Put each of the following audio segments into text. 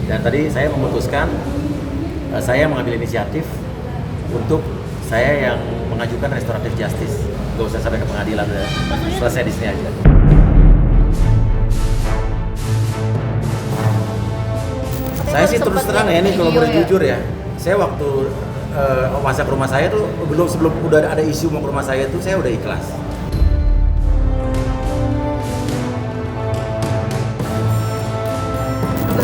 Dan tadi saya memutuskan, saya mengambil inisiatif untuk saya yang mengajukan restoratif justice. Gak usah sampai ke pengadilan, udah selesai di sini aja. Saya sih terus terang ya, ini kalau boleh jujur ya, saya waktu masak rumah saya tuh sebelum udah ada isu mau ke rumah saya tuh saya udah ikhlas.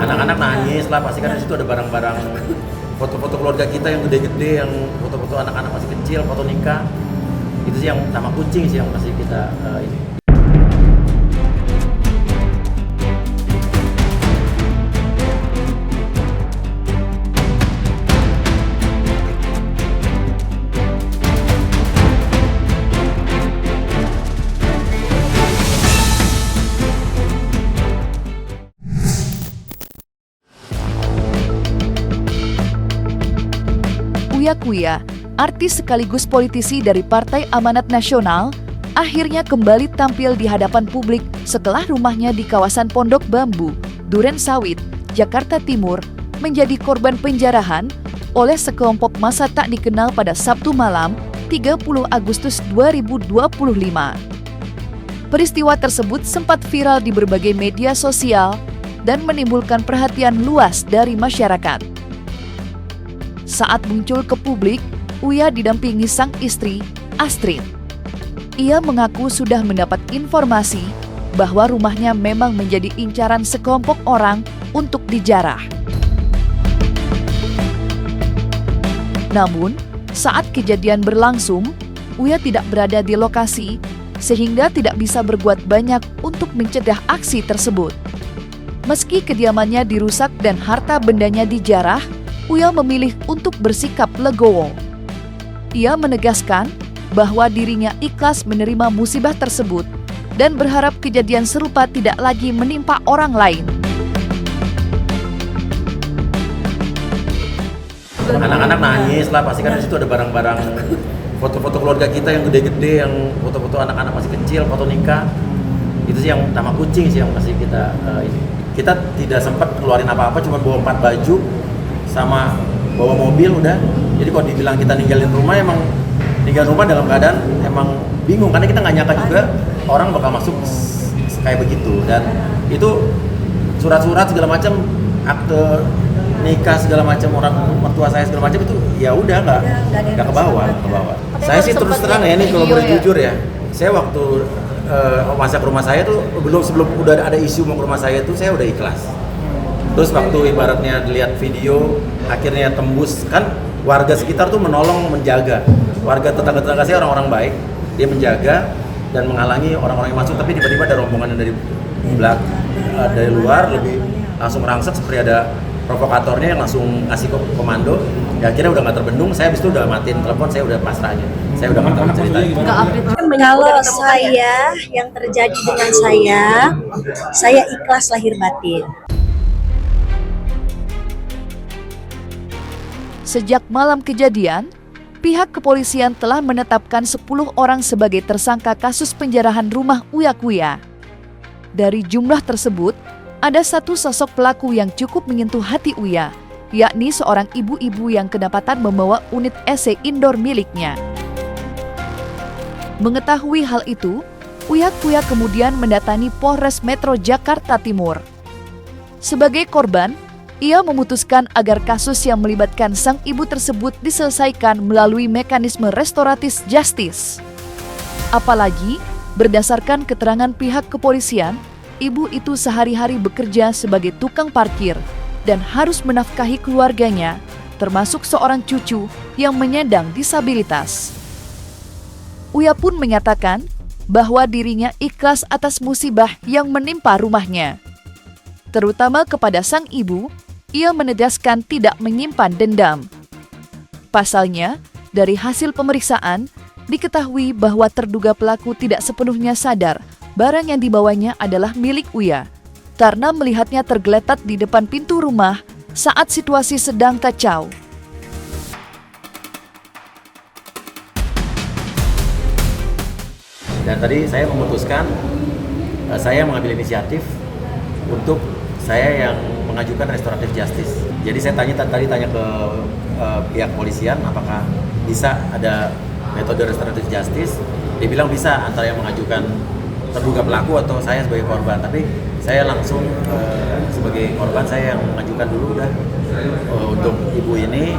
Anak-anak nangis lah, pasti kan di situ ada barang-barang foto-foto keluarga kita yang gede-gede, yang foto-foto anak-anak masih kecil, foto nikah. Itu sih yang sama kucing sih yang masih kita ini. Uya Kuya, artis sekaligus politisi dari Partai Amanat Nasional, akhirnya kembali tampil di hadapan publik setelah rumahnya di kawasan Pondok Bambu, Duren Sawit, Jakarta Timur, menjadi korban penjarahan oleh sekelompok massa tak dikenal pada Sabtu malam, 30 Agustus 2025. Peristiwa tersebut sempat viral di berbagai media sosial dan menimbulkan perhatian luas dari masyarakat. Saat muncul ke publik, Uya didampingi sang istri, Astrid. Ia mengaku sudah mendapat informasi bahwa rumahnya memang menjadi incaran sekelompok orang untuk dijarah. Namun, saat kejadian berlangsung, Uya tidak berada di lokasi sehingga tidak bisa berbuat banyak untuk mencegah aksi tersebut. Meski kediamannya dirusak dan harta bendanya dijarah, Uya memilih untuk bersikap legowo. Ia menegaskan bahwa dirinya ikhlas menerima musibah tersebut dan berharap kejadian serupa tidak lagi menimpa orang lain. Anak-anak nangis lah, pasti kan di situ ada barang-barang foto-foto keluarga kita yang gede-gede, yang foto-foto anak-anak masih kecil, foto nikah. Itu sih yang sama kucing sih yang masih kita ini. Kita tidak sempat keluarin apa-apa, cuma bawa 4 baju sama bawa mobil udah. Jadi kalau dibilang kita ninggalin rumah, emang ninggalin rumah dalam keadaan emang bingung, karena kita nggak nyangka juga orang bakal masuk kayak begitu. Dan itu surat-surat segala macam, akte nikah segala macam, orang mertua saya segala macam, itu ya udah nggak ke bawah. Saya sih terus terang ya, ini kalau boleh jujur ya, saya waktu masak rumah saya tuh sebelum udah ada isu mau ke rumah saya tuh saya udah ikhlas. Terus waktu ibaratnya dilihat video, akhirnya tembus, kan warga sekitar tuh menolong, menjaga. Warga tetangga-tetangga saya orang-orang baik, dia menjaga dan menghalangi orang-orang yang masuk. Tapi tiba-tiba ada rombongan dari dari luar, lebih langsung rangsek, seperti ada provokatornya yang langsung ngasih komando. Ya akhirnya udah nggak terbendung, saya habis itu udah matiin telepon, saya udah pasrah aja. Saya udah nggak tahu ceritanya. Kalau saya, yang terjadi dengan saya ikhlas lahir batin. Sejak malam kejadian, pihak kepolisian telah menetapkan 10 orang sebagai tersangka kasus penjarahan rumah Uya Kuya. Dari jumlah tersebut, ada satu sosok pelaku yang cukup menyentuh hati Uya, yakni seorang ibu-ibu yang kedapatan membawa unit AC indoor miliknya. Mengetahui hal itu, Uya Kuya kemudian mendatangi Polres Metro Jakarta Timur. Sebagai korban, ia memutuskan agar kasus yang melibatkan sang ibu tersebut diselesaikan melalui mekanisme restoratif justice. Apalagi, berdasarkan keterangan pihak kepolisian, ibu itu sehari-hari bekerja sebagai tukang parkir dan harus menafkahi keluarganya, termasuk seorang cucu yang menyandang disabilitas. Uya pun menyatakan bahwa dirinya ikhlas atas musibah yang menimpa rumahnya. Terutama kepada sang ibu, ia menegaskan tidak menyimpan dendam. Pasalnya, dari hasil pemeriksaan, diketahui bahwa terduga pelaku tidak sepenuhnya sadar barang yang dibawanya adalah milik Uya, karena melihatnya tergeletak di depan pintu rumah saat situasi sedang kacau. Dan tadi saya memutuskan, saya mengambil inisiatif untuk saya yang mengajukan restoratif justice. Jadi saya tadi tanya ke pihak polisian apakah bisa ada metode restoratif justice. Dia bilang bisa, antara yang mengajukan terduga pelaku atau saya sebagai korban. Tapi saya langsung sebagai korban, saya yang mengajukan dulu udah untuk ibu ini.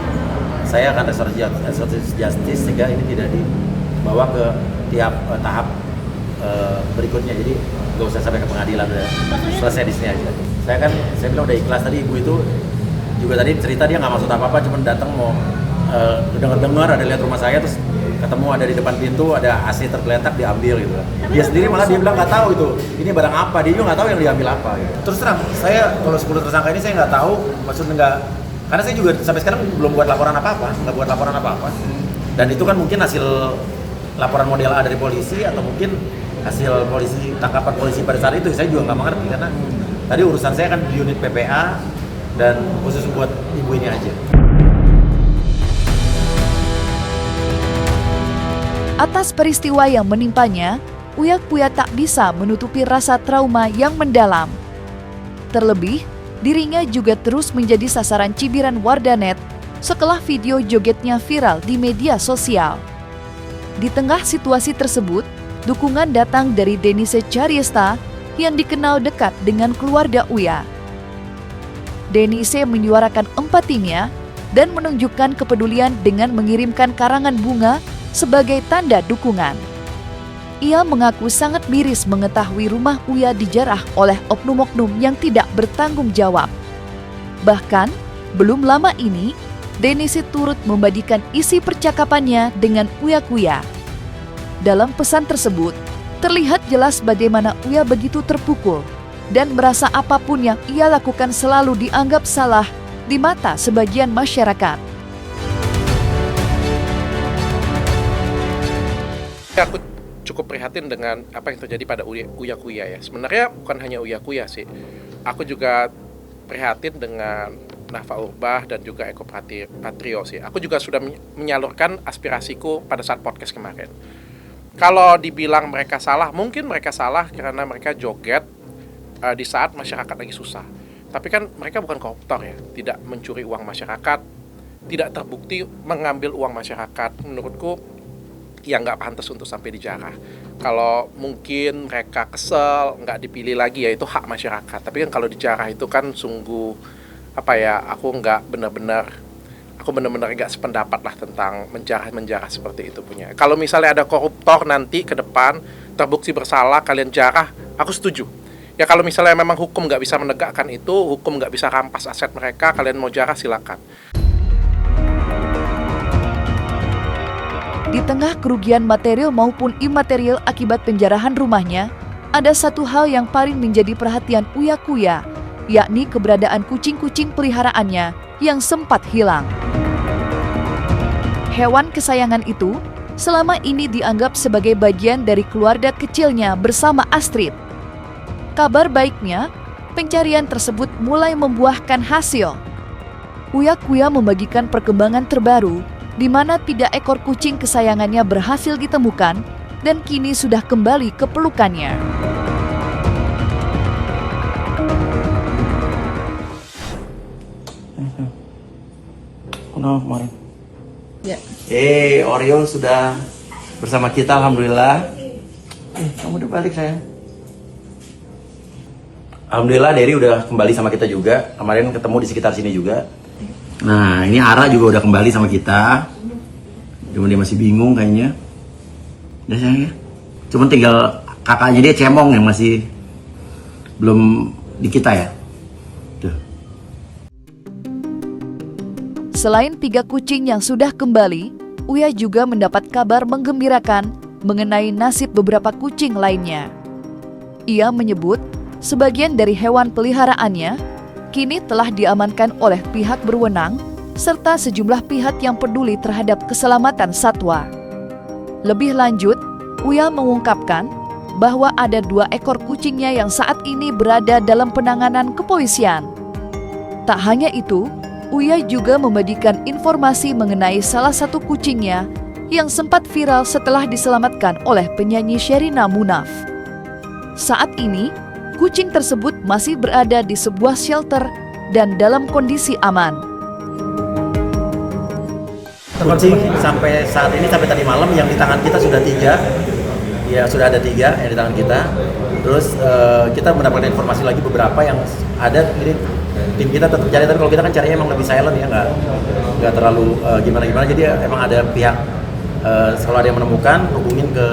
Saya akan restoratif justice sehingga ini tidak dibawa ke tahap berikutnya. Jadi nggak usah sampai ke pengadilan, udah selesai di sini aja. Saya bilang udah ikhlas. Tadi ibu itu juga tadi cerita dia nggak maksud apa-apa, cuma datang mau dengar ada lihat rumah saya, terus ketemu ada di depan pintu ada AC tergeletak, diambil gitu. Dia sendiri malah dia bilang nggak tahu itu ini barang apa, dia juga nggak tahu yang diambil apa gitu. Terus terang saya kalau 10 tersangka ini saya nggak tahu, maksudnya nggak, karena saya juga sampai sekarang belum buat laporan apa-apa, dan itu kan mungkin hasil laporan model A dari polisi atau mungkin hasil tangkapan polisi pada saat itu. Saya juga nggak mengerti karena tadi urusan saya kan di unit PPA dan khusus buat ibu ini aja. Atas peristiwa yang menimpanya, Uya Kuya tak bisa menutupi rasa trauma yang mendalam. Terlebih, dirinya juga terus menjadi sasaran cibiran warganet setelah video jogetnya viral di media sosial. Di tengah situasi tersebut, dukungan datang dari Denise Chariesta yang dikenal dekat dengan keluarga Uya. Denise menyuarakan empatinya dan menunjukkan kepedulian dengan mengirimkan karangan bunga sebagai tanda dukungan. Ia mengaku sangat miris mengetahui rumah Uya dijarah oleh oknum-oknum yang tidak bertanggung jawab. Bahkan, belum lama ini, Denise turut membagikan isi percakapannya dengan Uya Kuya. Dalam pesan tersebut, terlihat jelas bagaimana Uya begitu terpukul dan merasa apapun yang ia lakukan selalu dianggap salah di mata sebagian masyarakat. Aku cukup prihatin dengan apa yang terjadi pada Uya Kuya ya. Sebenarnya bukan hanya Uya Kuya sih. Aku juga prihatin dengan Nafa Urbah dan juga Eko Patrio sih. Aku juga sudah menyalurkan aspirasiku pada saat podcast kemarin. Kalau dibilang mereka salah, mungkin mereka salah karena mereka joget di saat masyarakat lagi susah. Tapi kan mereka bukan koruptor ya, tidak mencuri uang masyarakat, tidak terbukti mengambil uang masyarakat. Menurutku ya nggak pantas untuk sampai dijarah. Kalau mungkin mereka kesel, nggak dipilih lagi ya itu hak masyarakat. Tapi kan kalau dijarah itu kan sungguh aku benar-benar nggak sependapat lah tentang menjarah seperti itu punya. Kalau misalnya ada koruptor nanti ke depan terbukti bersalah kalian jarah, aku setuju. Ya kalau misalnya memang hukum nggak bisa menegakkan itu, hukum nggak bisa rampas aset mereka, kalian mau jarah silakan. Di tengah kerugian material maupun imaterial akibat penjarahan rumahnya, ada satu hal yang paling menjadi perhatian Uya Kuya, yakni keberadaan kucing-kucing peliharaannya yang sempat hilang. Hewan kesayangan itu selama ini dianggap sebagai bagian dari keluarga kecilnya bersama Astrid. Kabar baiknya, pencarian tersebut mulai membuahkan hasil. Uya Kuya membagikan perkembangan terbaru di mana 3 ekor kucing kesayangannya berhasil ditemukan dan kini sudah kembali ke pelukannya. Kenapa kemarin? Ya. Orion sudah bersama kita, alhamdulillah. Kamu udah balik sayang. Alhamdulillah Derry udah kembali sama kita juga. Kemarin ketemu di sekitar sini juga. Nah, ini Ara juga udah kembali sama kita. Cuma dia masih bingung kayaknya. Udah sayang ya. Cuma tinggal kakaknya dia Cemong yang masih belum di kita ya. Tuh. Selain 3 kucing yang sudah kembali, Uya juga mendapat kabar menggembirakan mengenai nasib beberapa kucing lainnya. Ia menyebut sebagian dari hewan peliharaannya kini telah diamankan oleh pihak berwenang serta sejumlah pihak yang peduli terhadap keselamatan satwa. Lebih lanjut, Uya mengungkapkan bahwa ada 2 ekor kucingnya yang saat ini berada dalam penanganan kepolisian. Tak hanya itu, Uya juga membagikan informasi mengenai salah satu kucingnya yang sempat viral setelah diselamatkan oleh penyanyi Sherina Munaf. Saat ini, kucing tersebut masih berada di sebuah shelter dan dalam kondisi aman. Kucing sampai saat ini, sampai tadi malam yang di tangan kita sudah 3. Ya, sudah ada 3 yang di tangan kita. Terus kita mendapatkan informasi lagi beberapa yang ada. Ini tim kita tetap cari, tapi kalau kita kan carinya emang lebih silent ya, nggak terlalu gimana-gimana. Jadi emang ada pihak, kalau ada yang menemukan, hubungin ke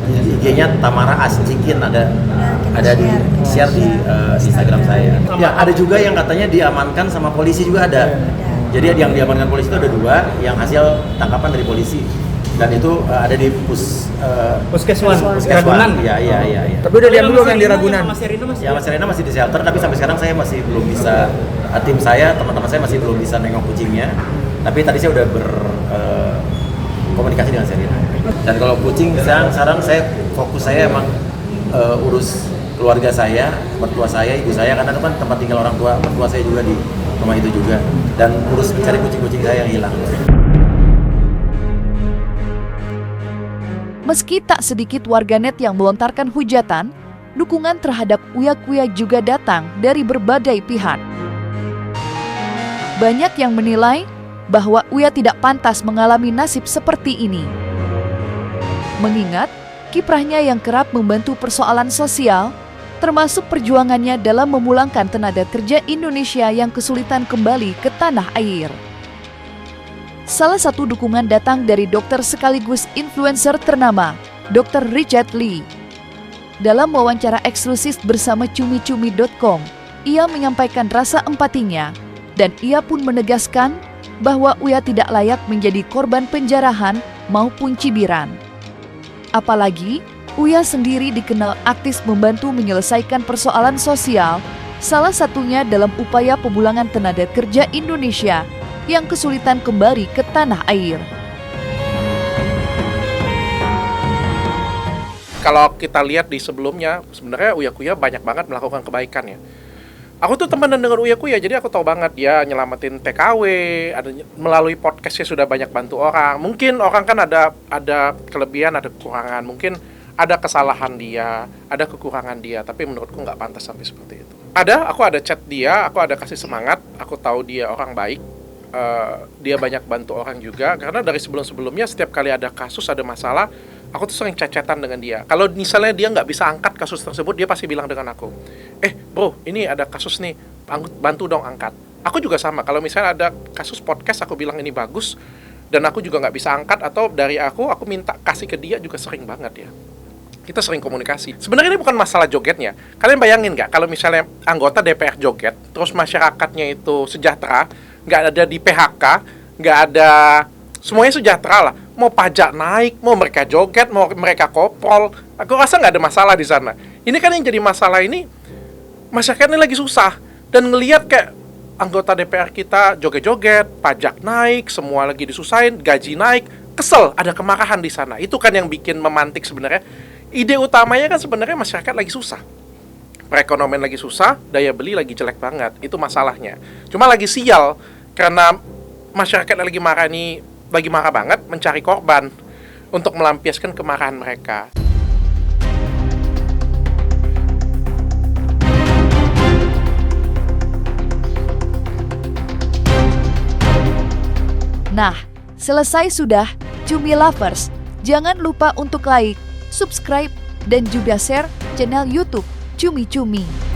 IG-nya Tamara Ascikin, ada di share di Instagram saya. Ya, ada juga yang katanya diamankan sama polisi juga ada. Jadi yang diamankan polisi itu ada 2 yang hasil tangkapan dari polisi. Dan itu ada di Puskeswan Ragunan. Iya. Tapi udah lihat belum yang di Ragunan? Ya, Mas Serena masih di shelter, tapi sampai sekarang saya masih belum bisa, tim saya, teman-teman saya masih belum bisa nengok kucingnya. Tapi tadi saya udah berkomunikasi dengan Serena. Dan kalau kucing sekarang saya fokus saya emang urus keluarga saya, mertua saya, ibu saya, karena itu kan tempat tinggal orang tua, mertua saya juga di rumah itu juga. Dan urus mencari kucing-kucing saya yang hilang. Meski tak sedikit warganet yang melontarkan hujatan, dukungan terhadap Uya Kuya juga datang dari berbagai pihak. Banyak yang menilai bahwa Uya tidak pantas mengalami nasib seperti ini. Mengingat kiprahnya yang kerap membantu persoalan sosial, termasuk perjuangannya dalam memulangkan tenaga kerja Indonesia yang kesulitan kembali ke tanah air. Salah satu dukungan datang dari dokter sekaligus influencer ternama, Dr. Richard Lee. Dalam wawancara eksklusif bersama cumi-cumi.com, ia menyampaikan rasa empatinya dan ia pun menegaskan bahwa Uya tidak layak menjadi korban penjarahan maupun cibiran. Apalagi, Uya sendiri dikenal aktif membantu menyelesaikan persoalan sosial, salah satunya dalam upaya pemulangan tenaga kerja Indonesia yang kesulitan kembali ke tanah air. Kalau kita lihat di sebelumnya, sebenarnya Uya Kuya banyak banget melakukan kebaikan ya. Aku tuh temenan dengan Uya Kuya, jadi aku tahu banget dia nyelamatin TKW, melalui podcastnya sudah banyak bantu orang. Mungkin orang kan ada kelebihan, ada kekurangan, mungkin ada kesalahan dia, ada kekurangan dia, tapi menurutku nggak pantas sampai seperti itu. Aku ada chat dia, aku ada kasih semangat, aku tahu dia orang baik. Dia banyak bantu orang juga, karena dari sebelum-sebelumnya setiap kali ada kasus, ada masalah, aku tuh sering chat-chatan dengan dia. Kalau misalnya dia nggak bisa angkat kasus tersebut, dia pasti bilang dengan aku, bro, ini ada kasus nih, bantu dong angkat. Aku juga sama, kalau misalnya ada kasus podcast, aku bilang ini bagus, dan aku juga nggak bisa angkat, atau dari aku minta kasih ke dia juga sering banget ya. Kita sering komunikasi. Sebenarnya ini bukan masalah jogetnya. Kalian bayangin nggak, kalau misalnya anggota DPR joget, terus masyarakatnya itu sejahtera, nggak ada di PHK, nggak ada, semuanya sejahtera lah. Mau pajak naik, mau mereka joget, mau mereka kopol, aku rasa nggak ada masalah di sana. Ini kan yang jadi masalah ini, masyarakatnya lagi susah. Dan ngelihat kayak anggota DPR kita joget-joget, pajak naik, semua lagi disusahin, gaji naik, kesel, ada kemarahan di sana. Itu kan yang bikin memantik sebenarnya. Ide utamanya kan sebenarnya masyarakat lagi susah. Perekonomian lagi susah, daya beli lagi jelek banget. Itu masalahnya. Cuma lagi sial, karena masyarakat lagi marah banget, mencari korban untuk melampiaskan kemarahan mereka. Nah, selesai sudah, Cumi Lovers. Jangan lupa untuk like, subscribe, dan juga share channel YouTube Cumi Cumi.